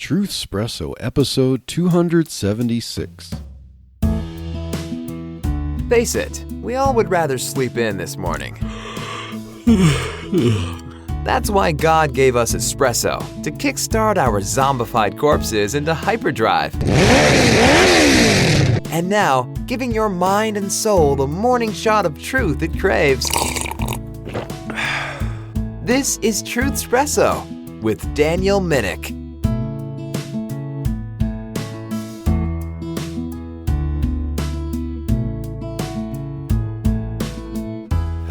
Truth Espresso, episode 276. Face it, we all would rather sleep in this morning. That's why God gave us espresso, to kickstart our zombified corpses into hyperdrive. And now, giving your mind and soul the morning shot of truth it craves. This is Truth Espresso with Daniel Minnick.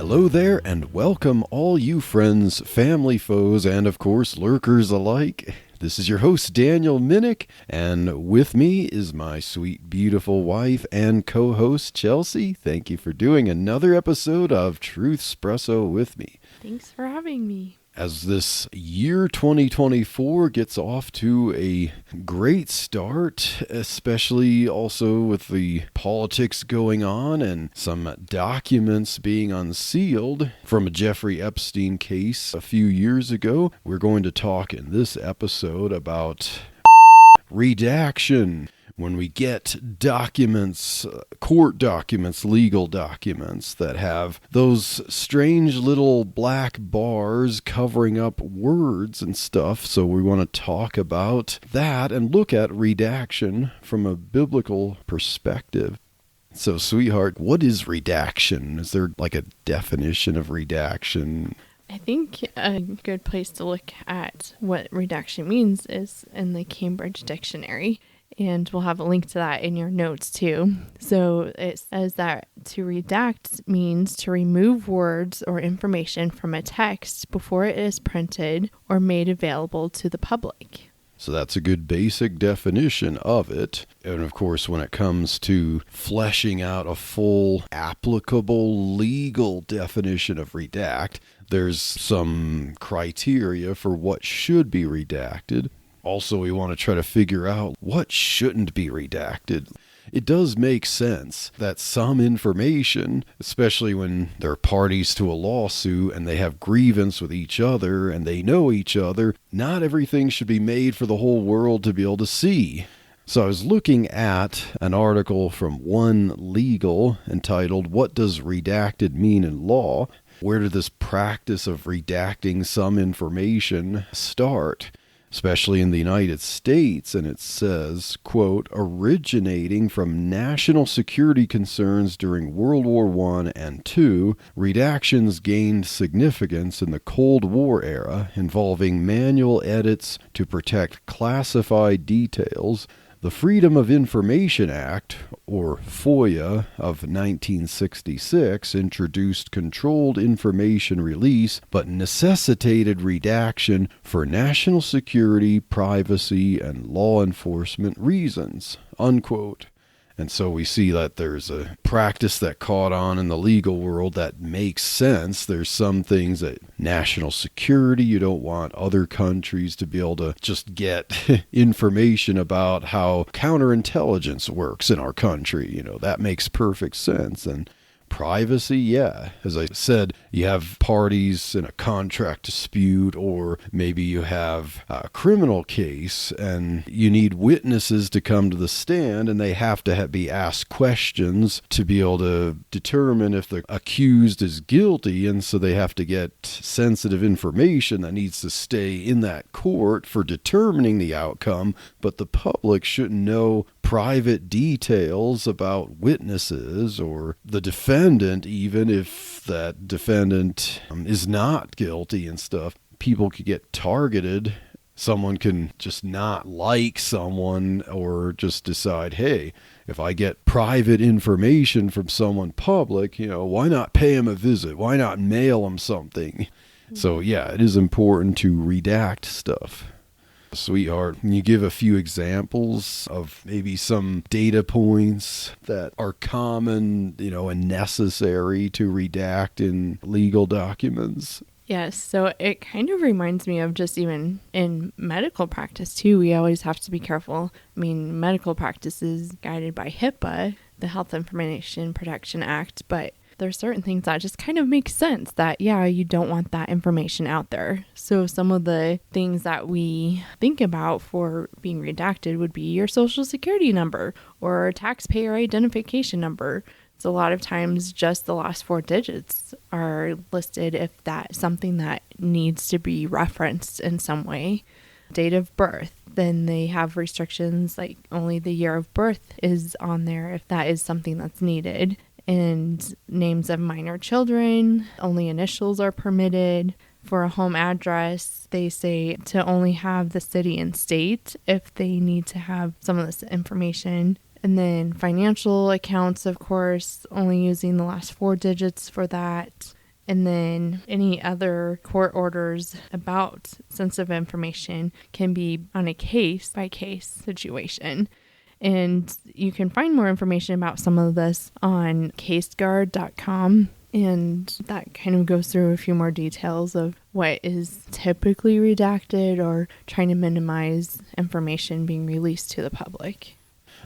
Hello there, and welcome all you friends, family, foes, and of course lurkers alike. This is your host, Daniel Minnick, and with me is my sweet, beautiful wife and co-host, Chelsea. Thank you for doing another episode of Truth Espresso with me. Thanks for having me. As this year 2024 gets off to a great start, especially also with the politics going on and some documents being unsealed from a Jeffrey Epstein case a few years ago, we're going to talk in this episode about redaction. When we get documents, court documents, legal documents that have those strange little black bars covering up words and stuff. So we want to talk about that and look at redaction from a biblical perspective. So, sweetheart, what is redaction? Is there like a definition of redaction? I think a good place to look at what redaction means is in the Cambridge Dictionary. And we'll have a link to that in your notes too. So it says that to redact means to remove words or information from a text before it is printed or made available to the public. So that's a good basic definition of it. And of course, when it comes to fleshing out a full applicable legal definition of redact, there's some criteria for what should be redacted. Also, we want to try to figure out what shouldn't be redacted. It does make sense that some information, especially when they're parties to a lawsuit and they have grievance with each other and they know each other, not everything should be made for the whole world to be able to see. So I was looking at an article from One Legal entitled, "What Does Redacted Mean in Law? Where did this practice of redacting some information start?" Especially in the United States, and it says, quote, originating from national security concerns during World War I and II, redactions gained significance in the Cold War era, involving manual edits to protect classified details. The Freedom of Information Act, or FOIA, of 1966 introduced controlled information release, but necessitated redaction for national security, privacy, and law enforcement reasons, unquote. And so we see that there's a practice that caught on in the legal world that makes sense. There's some things that national security, you don't want other countries to be able to just get information about how counterintelligence works in our country. You know, that makes perfect sense. And privacy, yeah. As I said, you have parties in a contract dispute, or maybe you have a criminal case and you need witnesses to come to the stand, and they have to be asked questions to be able to determine if the accused is guilty, and so they have to get sensitive information that needs to stay in that court for determining the outcome, but the public shouldn't know private details about witnesses or the defendant, even if that defendant is not guilty and stuff. People could get targeted. Someone can just not like someone or just decide, hey, if I get private information from someone public, why not pay him a visit? Why not mail him something? So yeah, it is important to redact stuff. Sweetheart, can you give a few examples of maybe some data points that are common, and necessary to redact in legal documents? Yes, so it kind of reminds me of just even in medical practice too, we always have to be careful. I mean, medical practice is guided by HIPAA, the Health Information Protection Act, but there's certain things that just kind of make sense that, yeah, you don't want that information out there. So some of the things that we think about for being redacted would be your social security number or taxpayer identification number. So a lot of times just the last 4 digits are listed if that's something that needs to be referenced in some way. Date of birth, then they have restrictions like only the year of birth is on there if that is something that's needed. And names of minor children, only initials are permitted. For a home address, they say to only have the city and state if they need to have some of this information. And then financial accounts, of course, only using the last 4 digits for that. And then any other court orders about sensitive information can be on a case-by-case situation. And you can find more information about some of this on caseguard.com. And that kind of goes through a few more details of what is typically redacted or trying to minimize information being released to the public.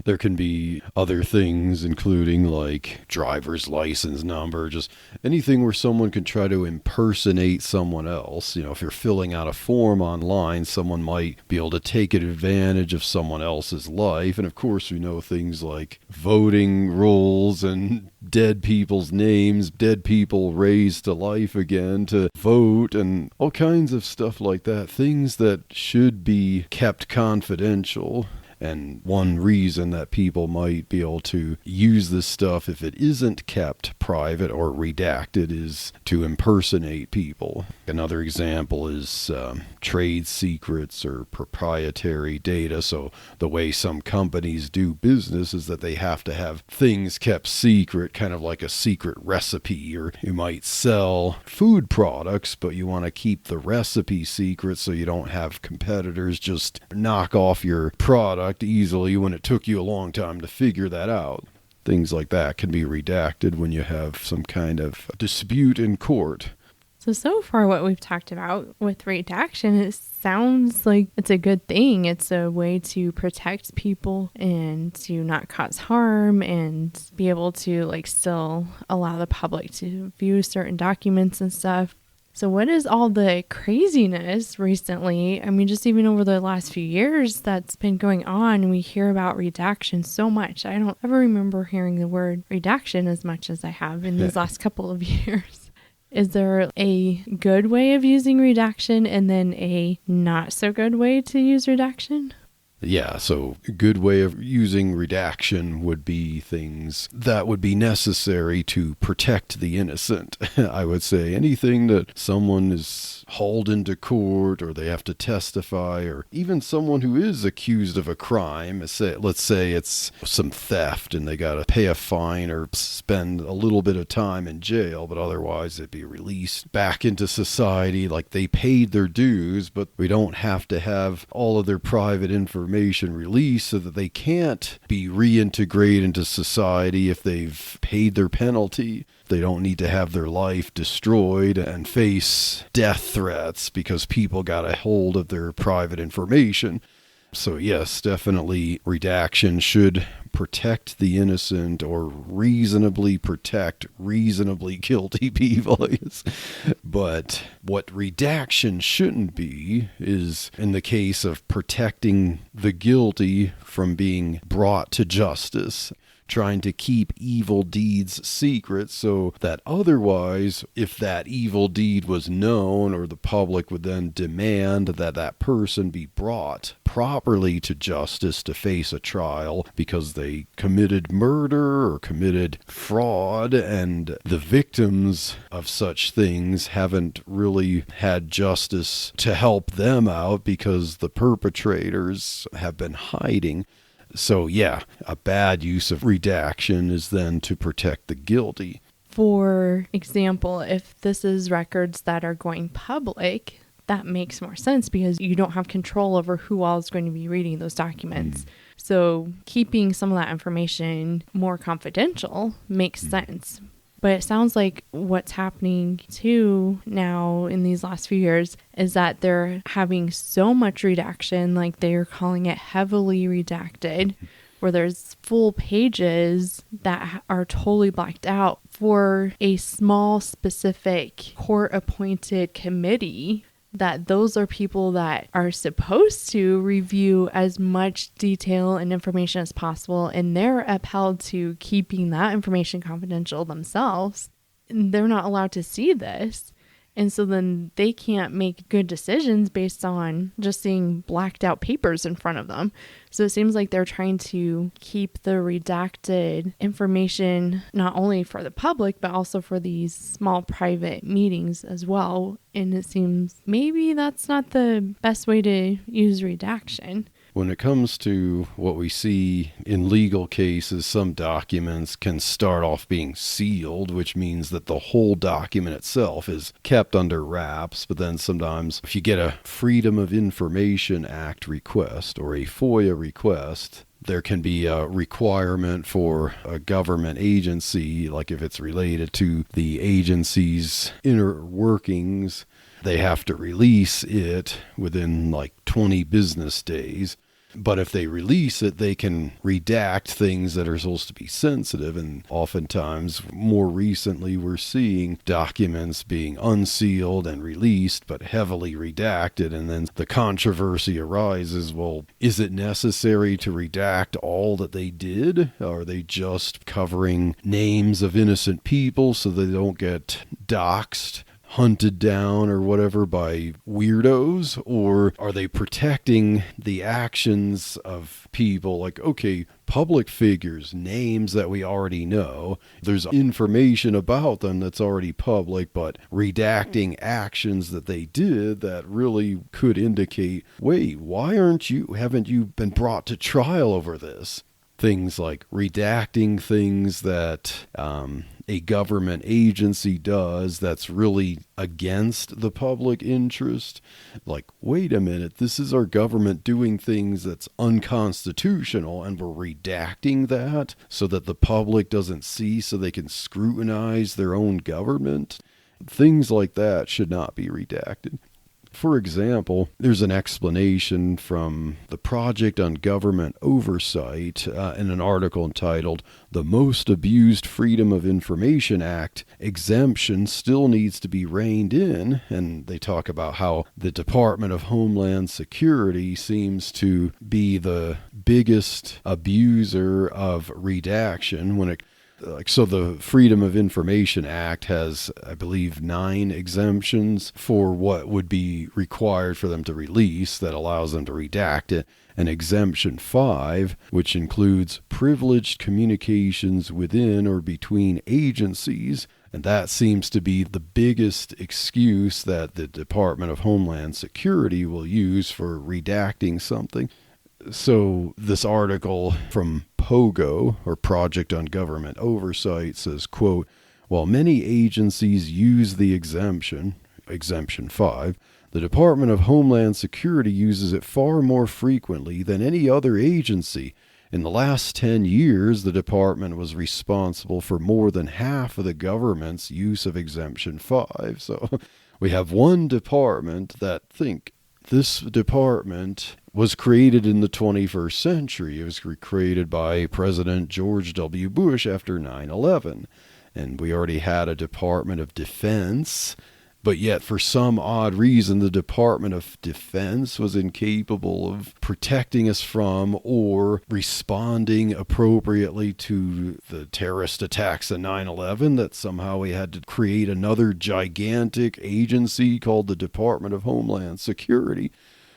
There can be other things, including like driver's license number, just anything where someone can try to impersonate someone else. You know, if you're filling out a form online, someone might be able to take advantage of someone else's life. And of course, we know things like voting rolls and dead people's names, dead people raised to life again to vote, and all kinds of stuff like that. Things that should be kept confidential. And one reason that people might be able to use this stuff if it isn't kept private or redacted is to impersonate people. Another example is trade secrets or proprietary data. So the way some companies do business is that they have to have things kept secret, kind of like a secret recipe. Or you might sell food products, but you want to keep the recipe secret so you don't have competitors just knock off your product easily when it took you a long time to figure that out. Things like that can be redacted when you have some kind of dispute in court. So far what we've talked about with redaction, it sounds like it's a good thing. It's a way to protect people and to not cause harm and be able to still allow the public to view certain documents and stuff. So what is all the craziness recently? I mean, just even over the last few years that's been going on, we hear about redaction so much. I don't ever remember hearing the word redaction as much as I have in these last couple of years. Is there a good way of using redaction and then a not so good way to use redaction? Yeah, so a good way of using redaction would be things that would be necessary to protect the innocent. I would say anything that someone is hauled into court or they have to testify, or even someone who is accused of a crime. Let's say it's some theft and they got to pay a fine or spend a little bit of time in jail, but otherwise they'd be released back into society like they paid their dues, but we don't have to have all of their private information released so that they can't be reintegrated into society if they've paid their penalty. They don't need to have their life destroyed and face death threats because people got a hold of their private information. So yes, definitely redaction should protect the innocent or reasonably protect reasonably guilty people. But what redaction shouldn't be is in the case of protecting the guilty from being brought to justice, trying to keep evil deeds secret so that otherwise, if that evil deed was known, or the public would then demand that that person be brought properly to justice to face a trial because they committed murder or committed fraud, and the victims of such things haven't really had justice to help them out because the perpetrators have been hiding. So yeah, a bad use of redaction is then to protect the guilty. For example, if this is records that are going public, that makes more sense because you don't have control over who all is going to be reading those documents. So keeping some of that information more confidential makes sense. But it sounds like what's happening too now in these last few years is that they're having so much redaction, like they're calling it heavily redacted, where there's full pages that are totally blacked out for a small, specific court-appointed committee, that those are people that are supposed to review as much detail and information as possible, and they're upheld to keeping that information confidential themselves. And they're not allowed to see this. And so then they can't make good decisions based on just seeing blacked out papers in front of them. So it seems like they're trying to keep the redacted information not only for the public, but also for these small private meetings as well. And it seems maybe that's not the best way to use redaction. When it comes to what we see in legal cases, some documents can start off being sealed, which means that the whole document itself is kept under wraps. But then sometimes if you get a Freedom of Information Act request or a FOIA request, there can be a requirement for a government agency, like if it's related to the agency's inner workings, they have to release it within like 20 business days. But if they release it, they can redact things that are supposed to be sensitive. And oftentimes, more recently, we're seeing documents being unsealed and released, but heavily redacted. And then the controversy arises, well, is it necessary to redact all that they did? Are they just covering names of innocent people so they don't get doxxed, hunted down or whatever by weirdos? Or are they protecting the actions of people? Like, okay, public figures, names that we already know, there's information about them that's already public, but redacting actions that they did that really could indicate, wait, why haven't you been brought to trial over this? Things like redacting things that a government agency does that's really against the public interest. Like, wait a minute, this is our government doing things that's unconstitutional, and we're redacting that so that the public doesn't see, so they can scrutinize their own government. Things like that should not be redacted. For example, there's an explanation from the Project on Government Oversight in an article entitled, "The Most Abused Freedom of Information Act Exemption Still Needs to be Reined In." And they talk about how the Department of Homeland Security seems to be the biggest abuser of redaction when it so the Freedom of Information Act has, I believe, 9 exemptions for what would be required for them to release that allows them to redact it. And Exemption 5, which includes privileged communications within or between agencies. And that seems to be the biggest excuse that the Department of Homeland Security will use for redacting something. So this article from POGO, or Project on Government Oversight, says, quote, "While many agencies use the exemption, Exemption 5, the Department of Homeland Security uses it far more frequently than any other agency. In the last 10 years, the department was responsible for more than half of the government's use of Exemption 5. So we have one department that this department was created in the 21st century. It was created by President George W. Bush after 9/11. And we already had a Department of Defense, but yet for some odd reason, the Department of Defense was incapable of protecting us from or responding appropriately to the terrorist attacks of 9/11, that somehow we had to create another gigantic agency called the Department of Homeland Security.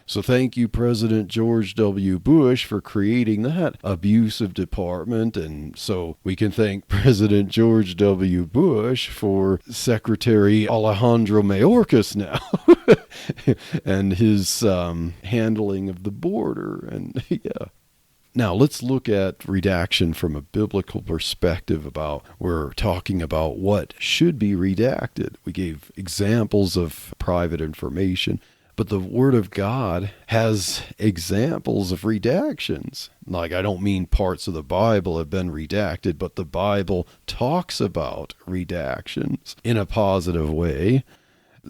So thank you, President George W. Bush, for creating that abusive department. And so we can thank President George W. Bush for Secretary Alejandro Mayorkas now and his handling of the border. And yeah. Now, let's look at redaction from a biblical perspective. We're talking about what should be redacted. We gave examples of private information. But the Word of God has examples of redactions. Like, I don't mean parts of the Bible have been redacted, but the Bible talks about redactions in a positive way.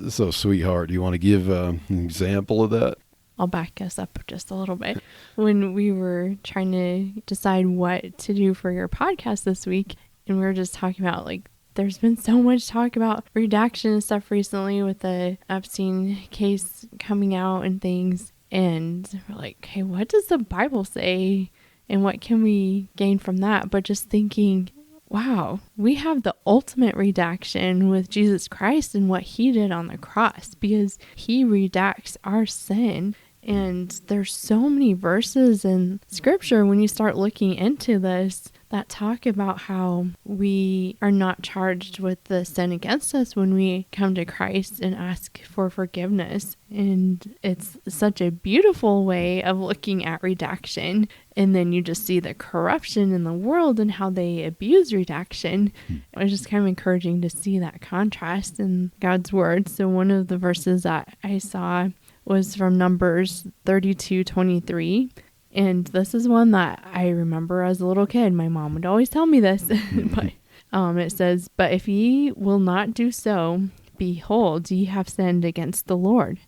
So, sweetheart, do you want to give an example of that? I'll back us up just a little bit. When we were trying to decide what to do for your podcast this week, and we were just talking about like there's been so much talk about redaction and stuff recently with the Epstein case coming out and things. And we're like, hey, what does the Bible say? And what can we gain from that? But just thinking, wow, we have the ultimate redaction with Jesus Christ and what he did on the cross, because he redacts our sin. And there's so many verses in scripture when you start looking into this that talk about how we are not charged with the sin against us when we come to Christ and ask for forgiveness. And it's such a beautiful way of looking at redaction. And then you just see the corruption in the world and how they abuse redaction. It was just kind of encouraging to see that contrast in God's word. So one of the verses that I saw was from Numbers 32:23. And this is one that I remember as a little kid. My mom would always tell me this. But it says, "But if ye will not do so, behold, ye have sinned against the Lord,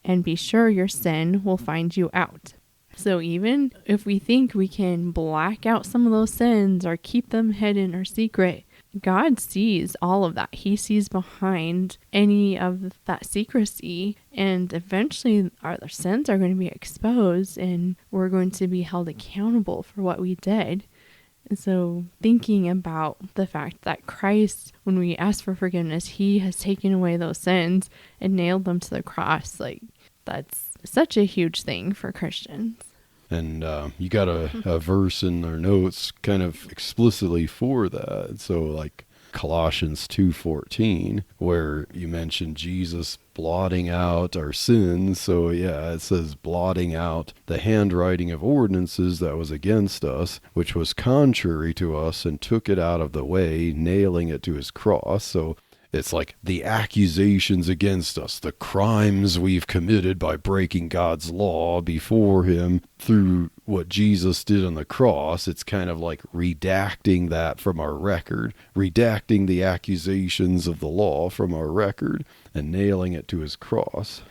and be sure your sin will find you out." So even if we think we can black out some of those sins or keep them hidden or secret, God sees all of that. He sees behind any of that secrecy, and eventually our sins are going to be exposed and we're going to be held accountable for what we did. And so thinking about the fact that Christ, when we ask for forgiveness, he has taken away those sins and nailed them to the cross. Like, that's such a huge thing for Christians. And you got a verse in our notes kind of explicitly for that. So like Colossians 2:14, where you mentioned Jesus blotting out our sins. So yeah, it says blotting out the handwriting of ordinances that was against us, which was contrary to us, and took it out of the way, nailing it to his cross. So it's like the accusations against us, the crimes we've committed by breaking God's law before him through what Jesus did on the cross. It's kind of like redacting that from our record, redacting the accusations of the law from our record and nailing it to his cross.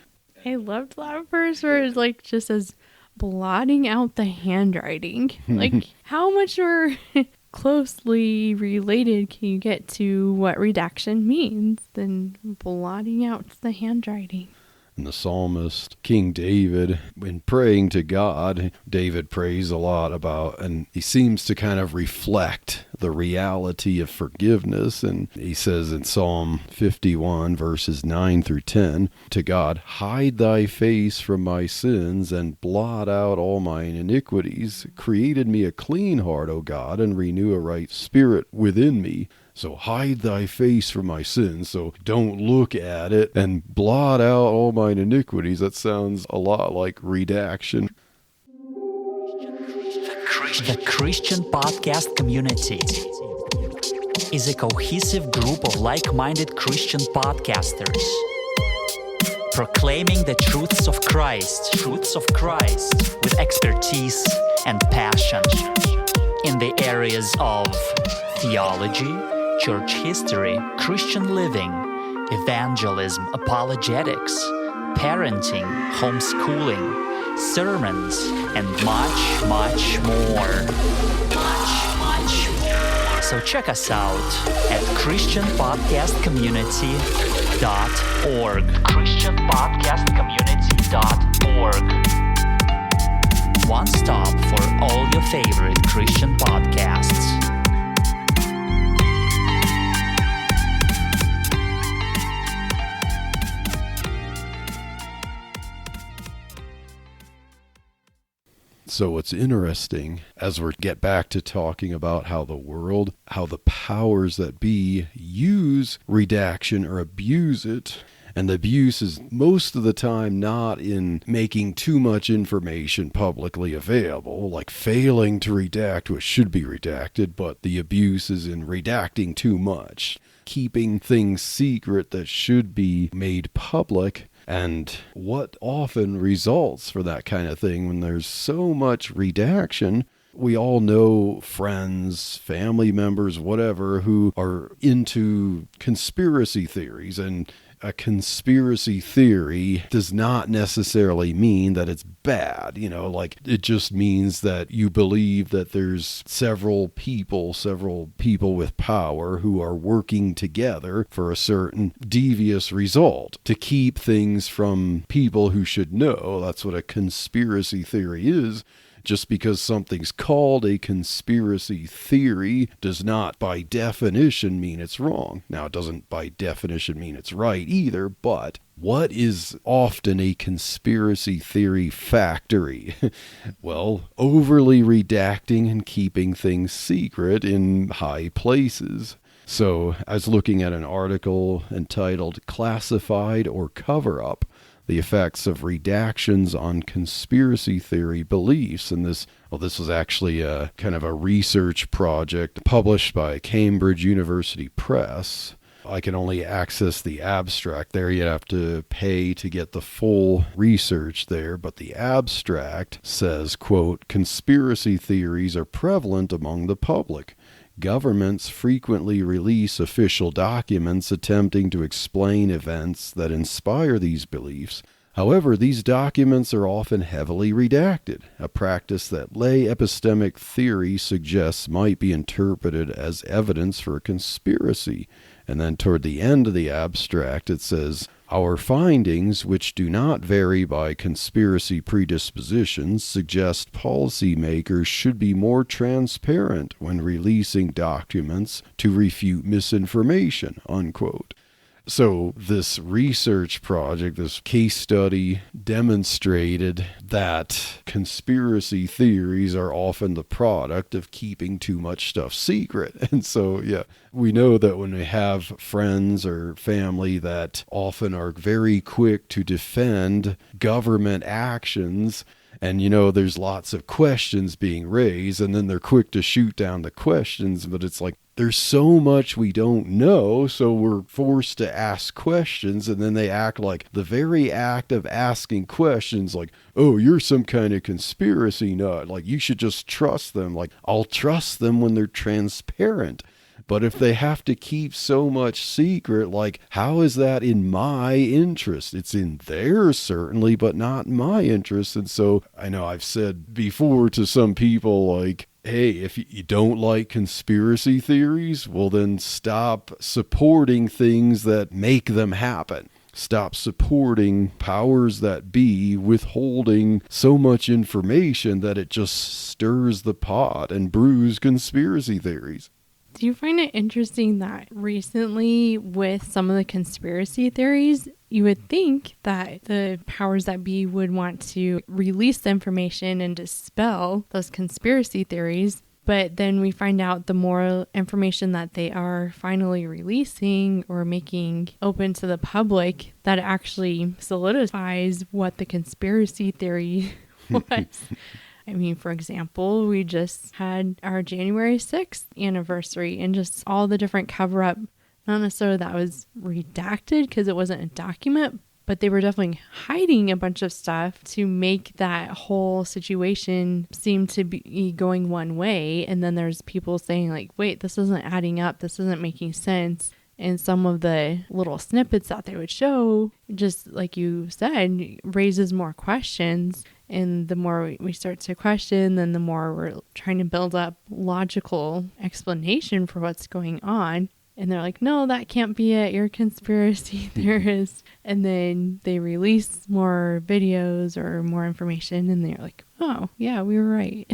I loved that verse where it's like just as blotting out the handwriting. Like, how much more closely related can you get to what redaction means than blotting out the handwriting? And the psalmist, King David, in praying to God, David prays a lot about, and he seems to kind of reflect the reality of forgiveness. And he says in Psalm 51, verses 9 through 10, to God, "Hide thy face from my sins and blot out all mine iniquities. Created me a clean heart, O God, and renew a right spirit within me." So hide thy face from my sins, so don't look at it, and blot out all mine iniquities. That sounds a lot like redaction. The Christian podcast community is a cohesive group of like-minded Christian podcasters proclaiming the truths of Christ with expertise and passion in the areas of theology, church history, Christian living, evangelism, apologetics, parenting, homeschooling, sermons, and much, much more. So check us out at christianpodcastcommunity.org. christianpodcastcommunity.org. One stop for all your favorite Christian podcasts. So what's interesting, as we get back to talking about how the world, how the powers that be use redaction or abuse it, and the abuse is most of the time not in making too much information publicly available, like failing to redact what should be redacted, but the abuse is in redacting too much, keeping things secret that should be made public. And what often results for that kind of thing when there's so much redaction? We all know friends, family members, whatever, who are into conspiracy theories, and a conspiracy theory does not necessarily mean that it's bad. Like it just means that you believe that there's several people with power who are working together for a certain devious result to keep things from people who should know. That's what a conspiracy theory is. Just because something's called a conspiracy theory does not by definition mean it's wrong. Now, it doesn't by definition mean it's right either, but what is often a conspiracy theory factory? Well, overly redacting and keeping things secret in high places. So, I was looking at an article entitled Classified or Cover-Up: The Effects of Redactions on Conspiracy Theory Beliefs. And this was actually a kind of a research project published by Cambridge University Press. I can only access the abstract there. You have to pay to get the full research there. But the abstract says, quote, "Conspiracy theories are prevalent among the public. Governments frequently release official documents attempting to explain events that inspire these beliefs. However, these documents are often heavily redacted, a practice that lay epistemic theory suggests might be interpreted as evidence for a conspiracy." And then toward the end of the abstract, it says, "Our findings, which do not vary by conspiracy predispositions, suggest policymakers should be more transparent when releasing documents to refute misinformation," unquote. So this research project, this case study, demonstrated that conspiracy theories are often the product of keeping too much stuff secret. And so, yeah, we know that when we have friends or family that often are very quick to defend government actions, and there's lots of questions being raised, and then they're quick to shoot down the questions, but it's like, there's so much we don't know, so we're forced to ask questions, and then they act like the very act of asking questions, like, oh, you're some kind of conspiracy nut, like you should just trust them. Like, I'll trust them when they're transparent. But if they have to keep so much secret, like, how is that in my interest? It's in theirs, certainly, but not my interest. And so I know I've said before to some people, like, hey, if you don't like conspiracy theories, well, then stop supporting things that make them happen. Stop supporting powers that be withholding so much information that it just stirs the pot and brews conspiracy theories. Do you find it interesting that recently with some of the conspiracy theories, you would think that the powers that be would want to release the information and dispel those conspiracy theories, but then we find out the more information that they are finally releasing or making open to the public, that actually solidifies what the conspiracy theory was. I mean, for example, we just had our January 6th anniversary and just all the different cover-up, not necessarily that was redacted because it wasn't a document, but they were definitely hiding a bunch of stuff to make that whole situation seem to be going one way. And then there's people saying like, wait, this isn't adding up. This isn't making sense. And some of the little snippets that they would show, just like you said, raises more questions. And the more we start to question, then the more we're trying to build up logical explanation for what's going on. And they're like, no, that can't be it. You're a conspiracy theorist. And then they release more videos or more information. And they're like, oh, yeah, we were right.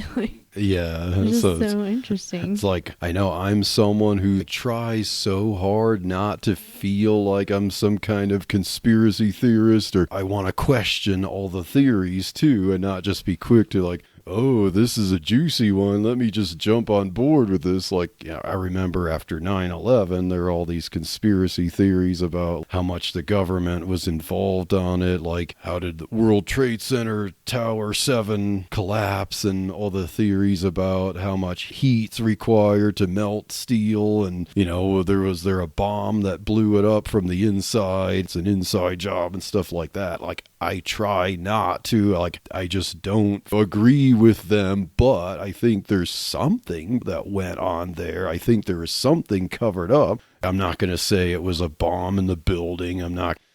Yeah. It's so interesting. It's like, I know I'm someone who tries so hard not to feel like I'm some kind of conspiracy theorist, or I want to question all the theories too and not just be quick to like, oh, this is a juicy one. Let me just jump on board with this. Like, I remember after 9/11, there were all these conspiracy theories about how much the government was involved on it. Like, how did the World Trade Center Tower 7 collapse, and all the theories about how much heat's required to melt steel. And, was there a bomb that blew it up from the inside? It's an inside job and stuff like that. Like, I try not to, I just don't agree with them, but I think there's something that went on there. I think there is something covered up. I'm not going to say it was a bomb in the building.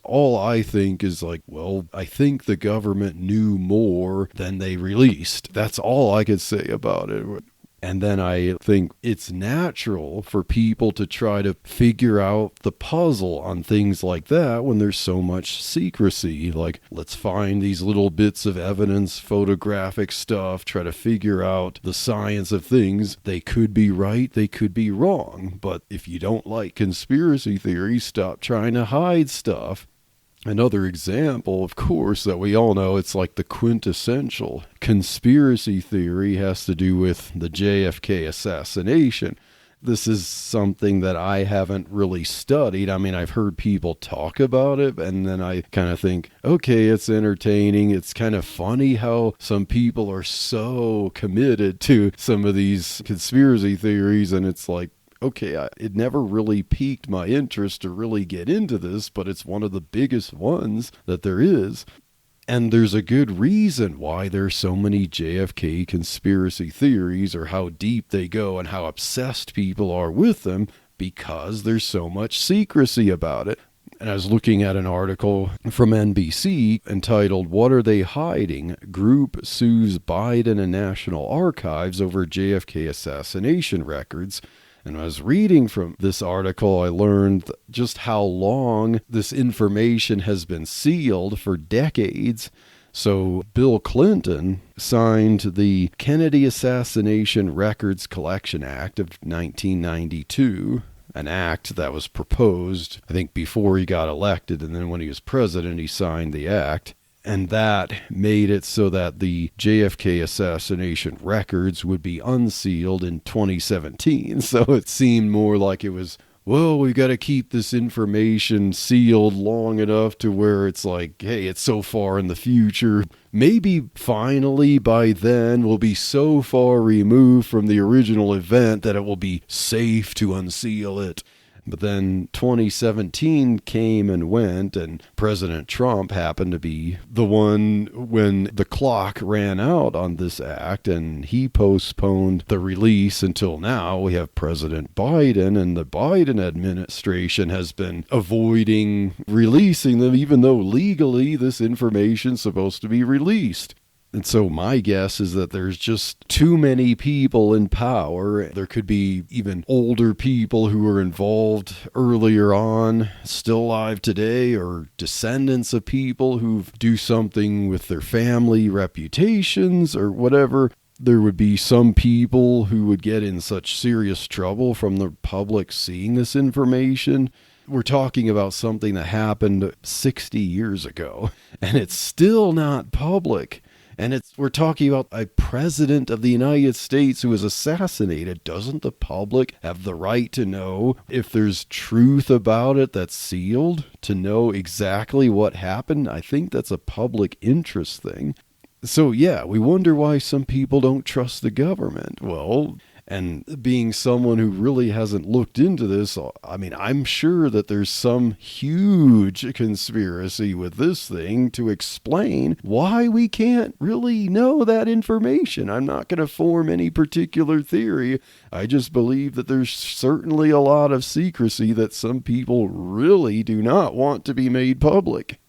All I think is like, well, I think the government knew more than they released. That's all I could say about it. And then I think it's natural for people to try to figure out the puzzle on things like that when there's so much secrecy. Like, let's find these little bits of evidence, photographic stuff, try to figure out the science of things. They could be right, they could be wrong. But if you don't like conspiracy theories, stop trying to hide stuff. Another example, of course, that we all know, it's like the quintessential conspiracy theory has to do with the JFK assassination. This is something that I haven't really studied. I mean, I've heard people talk about it, and then I kind of think, okay, it's entertaining. It's kind of funny how some people are so committed to some of these conspiracy theories, and it's like, okay, it never really piqued my interest to really get into this, but it's one of the biggest ones that there is. And there's a good reason why there's so many JFK conspiracy theories, or how deep they go and how obsessed people are with them, because there's so much secrecy about it. And I was looking at an article from NBC entitled, "What Are They Hiding? Group Sues Biden and National Archives Over JFK Assassination Records." And when I was reading from this article, I learned just how long this information has been sealed for decades. So Bill Clinton signed the Kennedy Assassination Records Collection Act of 1992, an act that was proposed, I think, before he got elected, and then when he was president, he signed the act. And that made it so that the JFK assassination records would be unsealed in 2017. So it seemed more like it was, well, we got to keep this information sealed long enough to where it's like, hey, it's so far in the future. Maybe finally by then we'll be so far removed from the original event that it will be safe to unseal it. But then 2017 came and went, and President Trump happened to be the one when the clock ran out on this act, and he postponed the release until now. We have President Biden, and the Biden administration has been avoiding releasing them, even though legally this information is supposed to be released. And so my guess is that there's just too many people in power. There could be even older people who were involved earlier on, still alive today, or descendants of people who do something with their family reputations or whatever. There would be some people who would get in such serious trouble from the public seeing this information. We're talking about something that happened 60 years ago, and it's still not public. And we're talking about a president of the United States who was assassinated. Doesn't the public have the right to know if there's truth about it that's sealed, to know exactly what happened? I think that's a public interest thing. So yeah, we wonder why some people don't trust the government. Well, and being someone who really hasn't looked into this, I mean, I'm sure that there's some huge conspiracy with this thing to explain why we can't really know that information. I'm not going to form any particular theory. I just believe that there's certainly a lot of secrecy that some people really do not want to be made public.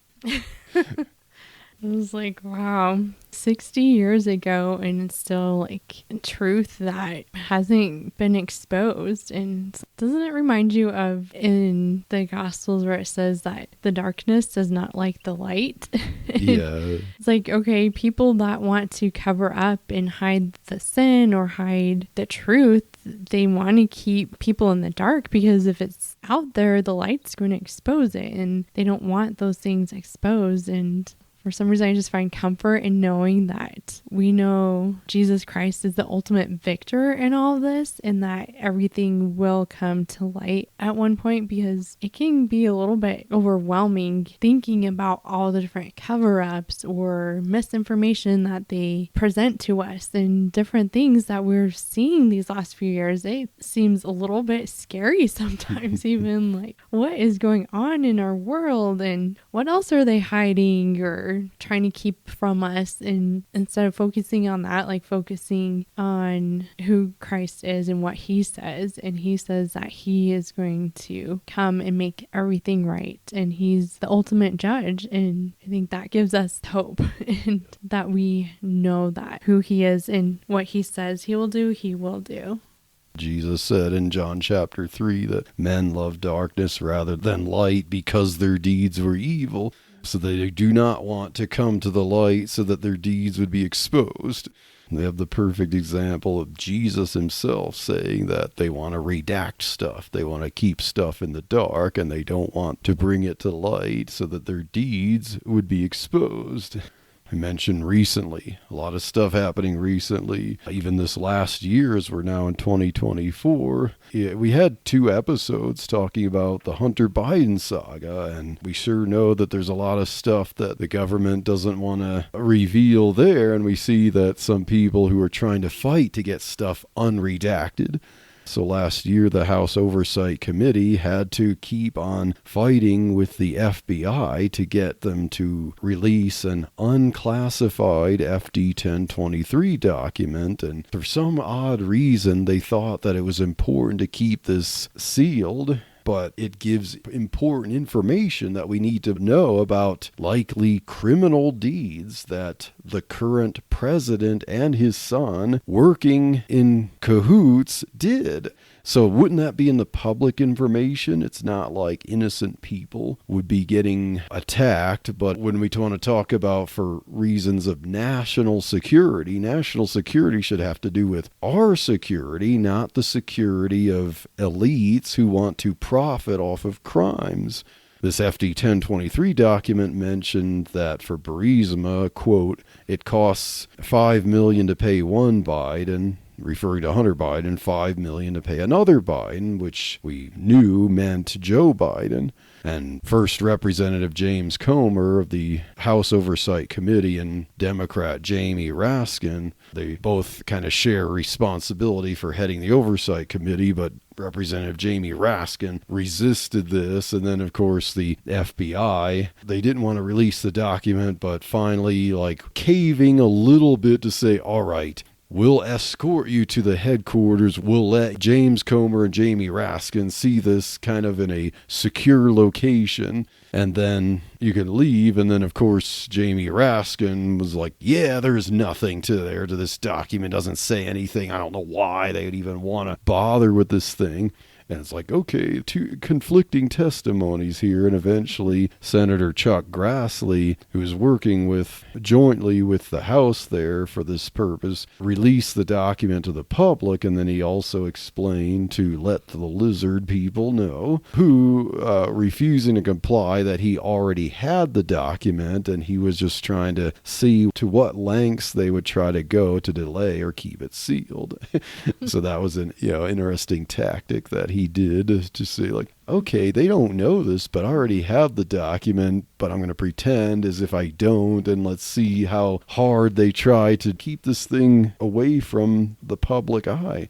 I was like, wow, 60 years ago, and it's still like truth that hasn't been exposed. And doesn't it remind you of in the Gospels where it says that the darkness does not like the light? Yeah. It's like, okay, people that want to cover up and hide the sin or hide the truth, they want to keep people in the dark, because if it's out there, the light's going to expose it, and they don't want those things exposed. And for some reason, I just find comfort in knowing that we know Jesus Christ is the ultimate victor in all of this, and that everything will come to light at one point, because it can be a little bit overwhelming thinking about all the different cover-ups or misinformation that they present to us and different things that we're seeing these last few years. It seems a little bit scary sometimes, even like what is going on in our world and what else are they hiding, or are trying to keep from us. And instead of focusing on that, like focusing on who Christ is and what he says. And he says that he is going to come and make everything right. And he's the ultimate judge. And I think that gives us hope and that we know that who he is and what he says he will do, he will do. Jesus said in John chapter 3 that men love darkness rather than light because their deeds were evil. So they do not want to come to the light so that their deeds would be exposed. They have the perfect example of Jesus himself saying that they want to redact stuff. They want to keep stuff in the dark and they don't want to bring it to light so that their deeds would be exposed. I mentioned recently, a lot of stuff happening recently, even this last year as we're now in 2024. We had 2 episodes talking about the Hunter Biden saga, and we sure know that there's a lot of stuff that the government doesn't want to reveal there, and we see that some people who are trying to fight to get stuff unredacted. So last year, the House Oversight Committee had to keep on fighting with the FBI to get them to release an unclassified FD 1023 document. And for some odd reason, they thought that it was important to keep this sealed. But it gives important information that we need to know about likely criminal deeds that the current president and his son, working in cahoots, did. So wouldn't that be in the public information? It's not like innocent people would be getting attacked, but when we want to talk about for reasons of national security should have to do with our security, not the security of elites who want to profit off of crimes. This FD 1023 document mentioned that for Burisma, quote, it costs $5 million to pay one Biden, referring to Hunter Biden, $5 million to pay another Biden, which we knew meant Joe Biden. And First Representative James Comer of the House Oversight Committee and Democrat Jamie Raskin, they both kind of share responsibility for heading the Oversight Committee, but Representative Jamie Raskin resisted this. And then, of course, the FBI, they didn't want to release the document, but finally, like, caving a little bit to say, all right, we'll escort you to the headquarters. We'll let James Comer and Jamie Raskin see this kind of in a secure location, and then you can leave. And then, of course, Jamie Raskin was like, yeah, there's nothing to this document. Doesn't say anything. I don't know why they would even want to bother with this thing. And it's like, okay, 2 conflicting testimonies here. And eventually Senator Chuck Grassley, who is working jointly with the House there for this purpose, released the document to the public. And then he also explained to let the lizard people know who, refusing to comply, that he already had the document and he was just trying to see to what lengths they would try to go to delay or keep it sealed. So that was an interesting tactic that he did to say, like, okay, they don't know this, but I already have the document, but I'm going to pretend as if I don't, and let's see how hard they try to keep this thing away from the public eye.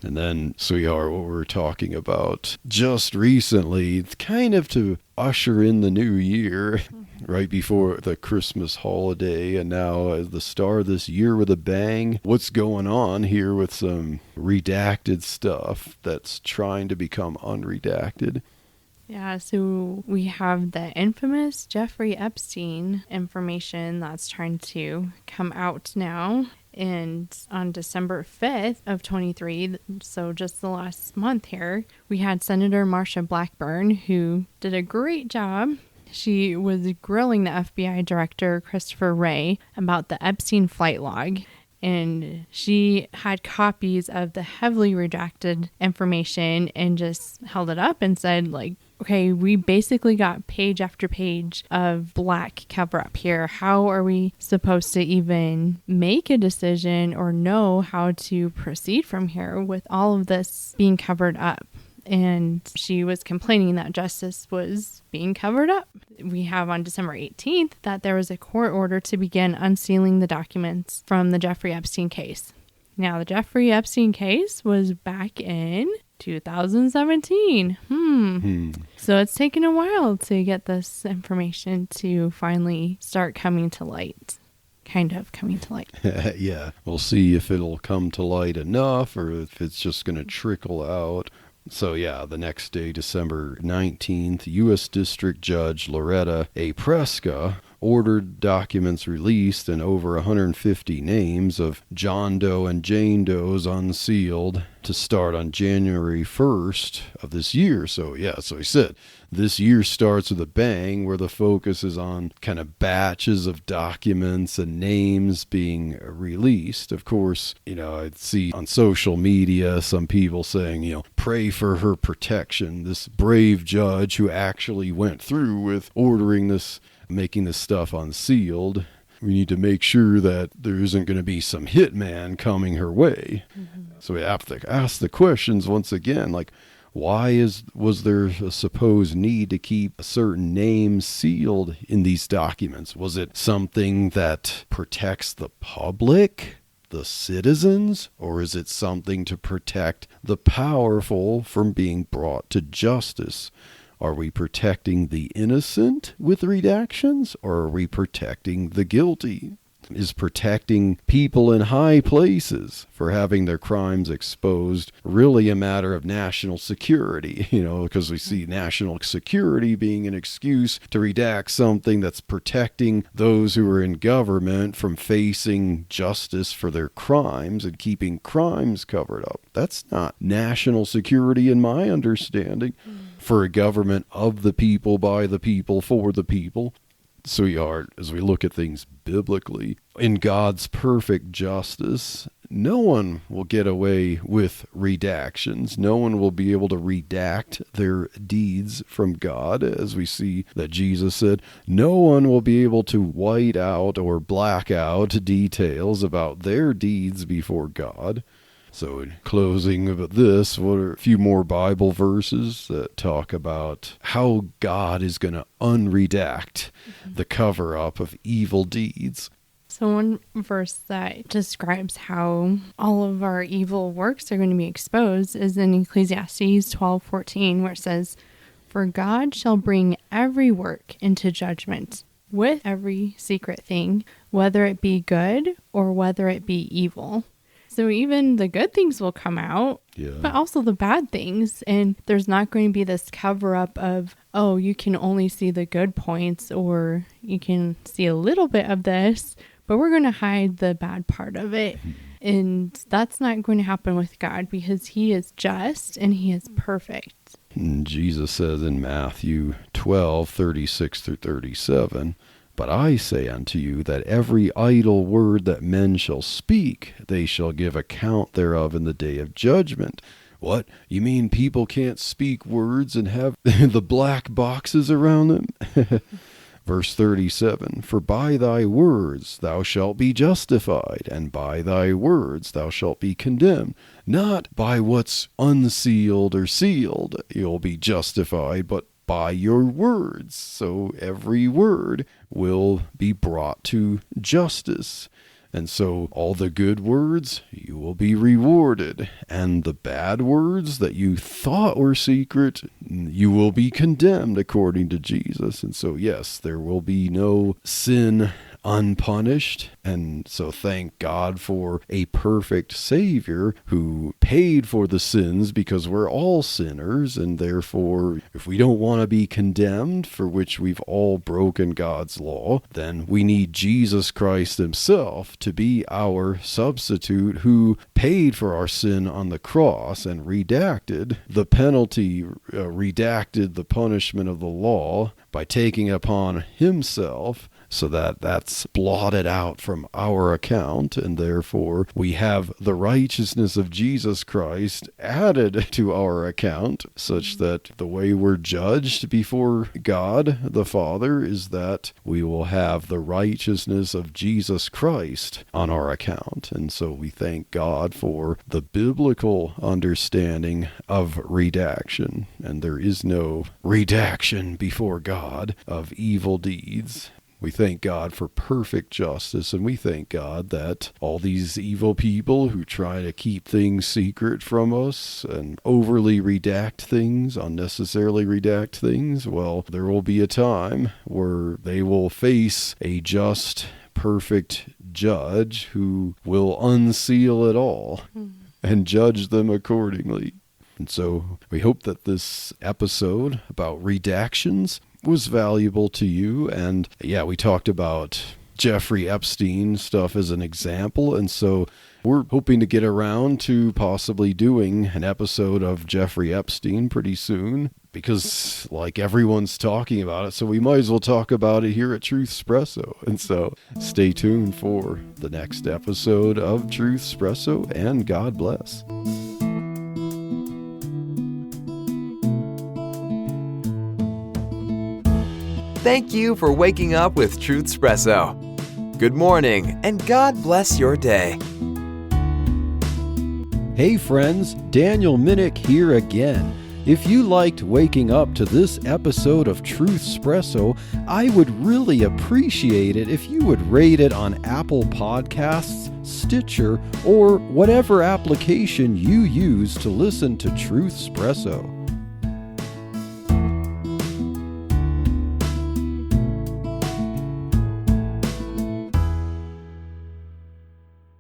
And then, sweetheart, what we're talking about just recently, kind of to usher in the new year, right before the Christmas holiday, and now as the start of this year with a bang, what's going on here with some redacted stuff that's trying to become unredacted? Yeah, so we have the infamous Jeffrey Epstein information that's trying to come out now. And on December 5th of 23, so just the last month here, we had Senator Marsha Blackburn, who did a great job. She was grilling the FBI director, Christopher Wray, about the Epstein flight log. And she had copies of the heavily redacted information and just held it up and said, like, okay, we basically got page after page of black cover up here. How are we supposed to even make a decision or know how to proceed from here with all of this being covered up? And she was complaining that justice was being covered up. We have on December 18th that there was a court order to begin unsealing the documents from the Jeffrey Epstein case. Now, the Jeffrey Epstein case was back in 2017. So it's taken a while to get this information to finally start coming to light. Kind of coming to light. Yeah, we'll see if it'll come to light enough or if it's just going to trickle out. So yeah, the next day, December 19th, U.S. District Judge Loretta A. Preska ordered documents released and over 150 names of John Doe and Jane Does unsealed to start on January 1st of this year. So yeah, so he said this year starts with a bang where the focus is on kind of batches of documents and names being released. Of course, I'd see on social media some people saying, pray for her protection. This brave judge who actually went through with ordering this, making this stuff unsealed. We need to make sure that there isn't going to be some hitman coming her way. So we have to ask the questions once again, like, was there a supposed need to keep certain names sealed in these documents? Was it something that protects the public, the citizens, or is it something to protect the powerful from being brought to justice? Are we protecting the innocent with redactions, or are we protecting the guilty? Is protecting people in high places for having their crimes exposed really a matter of national security? Because we see national security being an excuse to redact something that's protecting those who are in government from facing justice for their crimes and keeping crimes covered up. That's not national security in my understanding. For a government of the people, by the people, for the people. So as we look at things biblically, in God's perfect justice, no one will get away with redactions. No one will be able to redact their deeds from God, as we see that Jesus said. No one will be able to white out or black out details about their deeds before God. So in closing of this, what are a few more Bible verses that talk about how God is going to unredact the cover-up of evil deeds? So one verse that describes how all of our evil works are going to be exposed is in Ecclesiastes 12:14, where it says, "For God shall bring every work into judgment with every secret thing, whether it be good or whether it be evil." So even the good things will come out, but also the bad things. And there's not going to be this cover up of, oh, you can only see the good points or you can see a little bit of this, but we're going to hide the bad part of it. And that's not going to happen with God because he is just and he is perfect. And Jesus says in Matthew 12:36-37, "But I say unto you that every idle word that men shall speak, they shall give account thereof in the day of judgment." What? You mean people can't speak words and have the black boxes around them? Verse 37, "For by thy words thou shalt be justified, and by thy words thou shalt be condemned." Not by what's unsealed or sealed you'll be justified, but by your words. So every word will be brought to justice. And so all the good words, you will be rewarded. And the bad words that you thought were secret, you will be condemned according to Jesus. And so, yes, there will be no sin unpunished. And so thank God for a perfect Savior who paid for the sins, because we're all sinners. And therefore, if we don't want to be condemned, for which we've all broken God's law, then we need Jesus Christ himself to be our substitute, who paid for our sin on the cross and redacted the penalty, redacted the punishment of the law by taking upon himself, so that that's blotted out from our account, and therefore we have the righteousness of Jesus Christ added to our account, such that the way we're judged before God the Father is that we will have the righteousness of Jesus Christ on our account. And so we thank God for the biblical understanding of redaction, and there is no redaction before God of evil deeds. We thank God for perfect justice, and we thank God that all these evil people who try to keep things secret from us and overly redact things, unnecessarily redact things, well, there will be a time where they will face a just, perfect judge who will unseal it all and judge them accordingly. And so we hope that this episode about redactions was valuable to you. And yeah, we talked about Jeffrey Epstein stuff as an example. And so we're hoping to get around to possibly doing an episode of Jeffrey Epstein pretty soon, because like everyone's talking about it, so we might as well talk about it here at Truth Espresso. And so stay tuned for the next episode of Truth Espresso, and God bless. Thank you for waking up with Truth Espresso. Good morning, and God bless your day. Hey friends, Daniel Minnick here again. If you liked waking up to this episode of Truth Espresso, I would really appreciate it if you would rate it on Apple Podcasts, Stitcher, or whatever application you use to listen to Truth Espresso.